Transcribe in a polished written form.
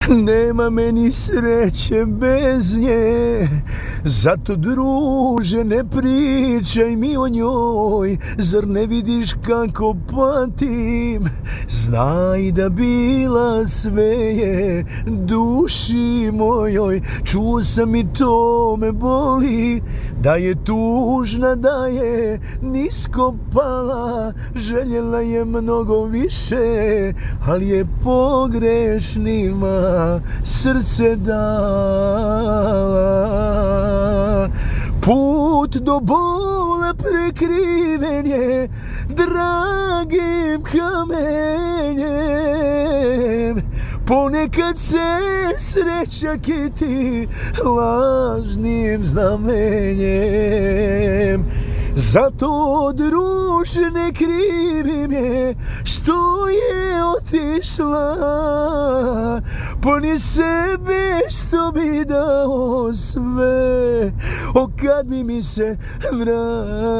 Nema meni sreće bez nje, zato druže ne pričaj mi o njoj. Zar ne vidiš kako patim? Znaj da bila sve je duši mojoj. Čuo sam i to me boli, da je tužna, da je nisko pala. Željela je mnogo više, ali je pogrešnima srce dala. Put do bola prekriven je dragim kamenjem. Ponekad se sreća kiti lažnim znamenjem. Zato druže ne krivim je što je otišla, poni sebe što bi dao sve, o kad bi mi se vratila.